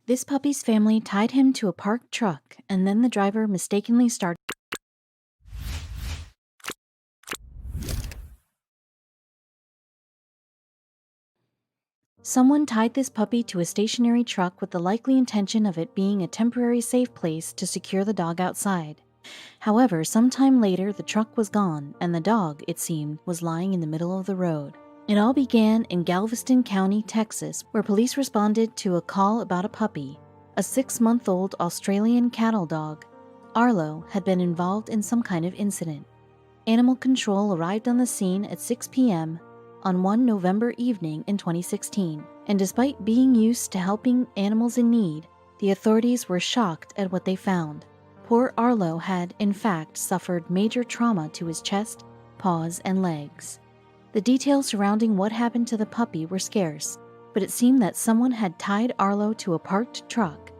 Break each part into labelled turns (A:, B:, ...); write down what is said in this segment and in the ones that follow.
A: This puppy's family tied him to a parked truck, and then the driver mistakenly started. Someone tied this puppy to a stationary truck with the likely intention of it being a temporary safe place to secure the dog outside. However, sometime later, the truck was gone, and the dog, it seemed, was lying in the middle of the road. It all began in Galveston County, Texas, where police responded to a call about a puppy. A 6-month-old Australian cattle dog, Arlo, had been involved in some kind of incident. Animal Control arrived on the scene at 6 p.m. on one November evening in 2016, and despite being used to helping animals in need, the authorities were shocked at what they found. Poor Arlo had, in fact, suffered major trauma to his chest, paws, and legs. The details surrounding what happened to the puppy were scarce, but it seemed that someone had tied Arlo to a parked truck.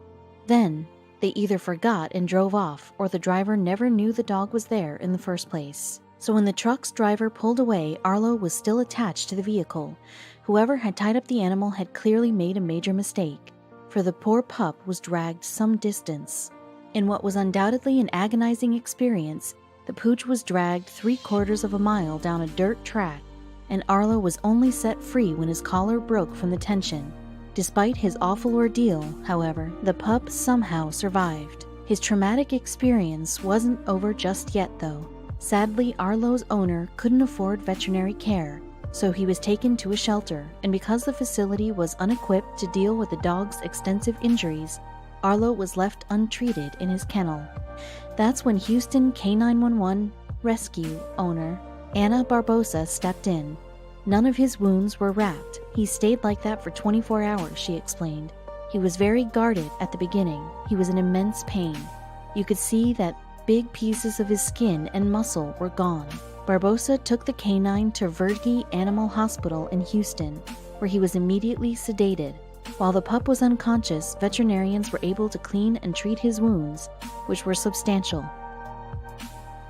A: Then, they either forgot and drove off, or the driver never knew the dog was there in the first place. So when the truck's driver pulled away, Arlo was still attached to the vehicle. Whoever had tied up the animal had clearly made a major mistake, for the poor pup was dragged some distance. In what was undoubtedly an agonizing experience, the pooch was dragged 3/4 of a mile down a dirt track, and Arlo was only set free when his collar broke from the tension. Despite his awful ordeal, however, the pup somehow survived. His traumatic experience wasn't over just yet, though. Sadly, Arlo's owner couldn't afford veterinary care, so he was taken to a shelter, and because the facility was unequipped to deal with the dog's extensive injuries, Arlo was left untreated in his kennel. That's when Houston K911 rescue owner Anna Barbosa stepped in. None of his wounds were wrapped. He stayed like that for 24 hours, she explained. He was very guarded at the beginning. He was in immense pain. You could see that big pieces of his skin and muscle were gone. Barbosa took the canine to Vergy Animal Hospital in Houston, where he was immediately sedated. While the pup was unconscious, veterinarians were able to clean and treat his wounds, which were substantial.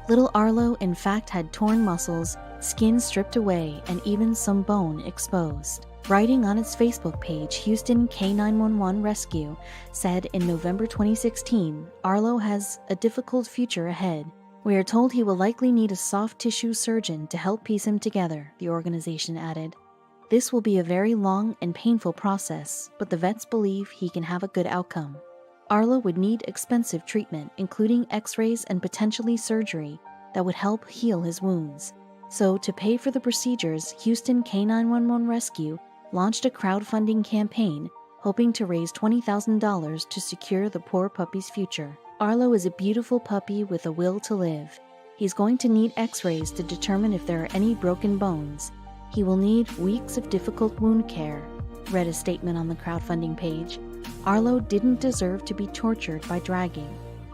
A: Little Arlo, in fact, had torn muscles, skin stripped away, and even some bone exposed. Writing on its Facebook page, Houston K911 Rescue said in November 2016, Arlo has a difficult future ahead. We are told he will likely need a soft tissue surgeon to help piece him together, the organization added. This will be a very long and painful process, but the vets believe he can have a good outcome. Arlo would need expensive treatment, including x-rays and potentially surgery that would help heal his wounds. So, to pay for the procedures, Houston K911 Rescue launched a crowdfunding campaign hoping to raise $20,000 to secure the poor puppy's future. Arlo is a beautiful puppy with a will to live. He's going to need x-rays to determine if there are any broken bones. He will need weeks of difficult wound care, read a statement on the crowdfunding page. Arlo didn't deserve to be tortured by dragging.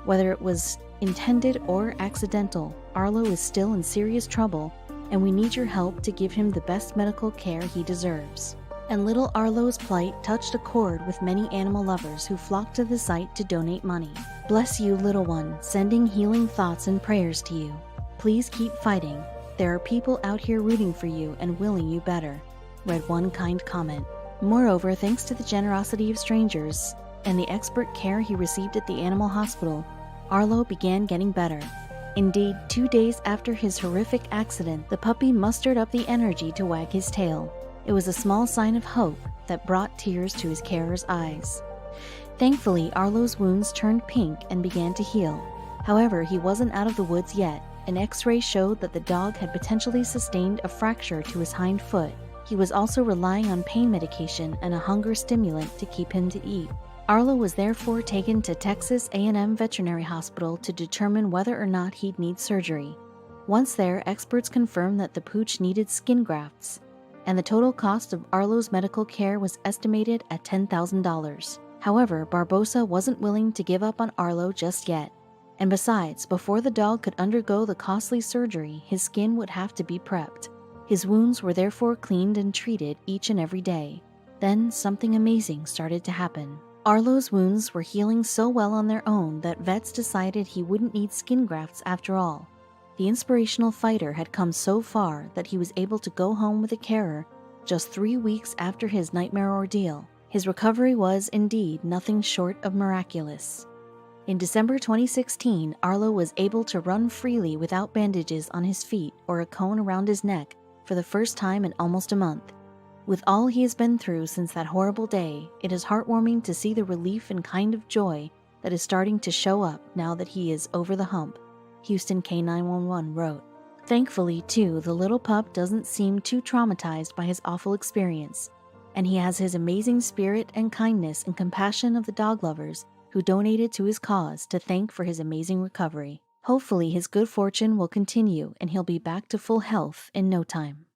A: Whether it was intended or accidental, Arlo is still in serious trouble, and we need your help to give him the best medical care he deserves. And little Arlo's plight touched a chord with many animal lovers who flocked to the site to donate money. Bless you, little one, sending healing thoughts and prayers to you. Please keep fighting. There are people out here rooting for you and willing you better, read one kind comment. Moreover, thanks to the generosity of strangers and the expert care he received at the animal hospital, Arlo began getting better. Indeed, 2 days after his horrific accident, the puppy mustered up the energy to wag his tail. It was a small sign of hope that brought tears to his carer's eyes. Thankfully, Arlo's wounds turned pink and began to heal. However, he wasn't out of the woods yet. An x-ray showed that the dog had potentially sustained a fracture to his hind foot. He was also relying on pain medication and a hunger stimulant to keep him to eat. Arlo was therefore taken to Texas A&M Veterinary Hospital to determine whether or not he'd need surgery. Once there, experts confirmed that the pooch needed skin grafts, and the total cost of Arlo's medical care was estimated at $10,000. However, Barbosa wasn't willing to give up on Arlo just yet. And besides, before the dog could undergo the costly surgery, his skin would have to be prepped. His wounds were therefore cleaned and treated each and every day. Then something amazing started to happen. Arlo's wounds were healing so well on their own that vets decided he wouldn't need skin grafts after all. The inspirational fighter had come so far that he was able to go home with a carer just 3 weeks after his nightmare ordeal. His recovery was, indeed, nothing short of miraculous. In December 2016, Arlo was able to run freely without bandages on his feet or a cone around his neck for the first time in almost a month. With all he has been through since that horrible day, it is heartwarming to see the relief and kind of joy that is starting to show up now that he is over the hump, Houston K911 wrote. Thankfully, too, the little pup doesn't seem too traumatized by his awful experience, and he has his amazing spirit and kindness and compassion of the dog lovers who donated to his cause to thank for his amazing recovery. Hopefully his good fortune will continue and he'll be back to full health in no time.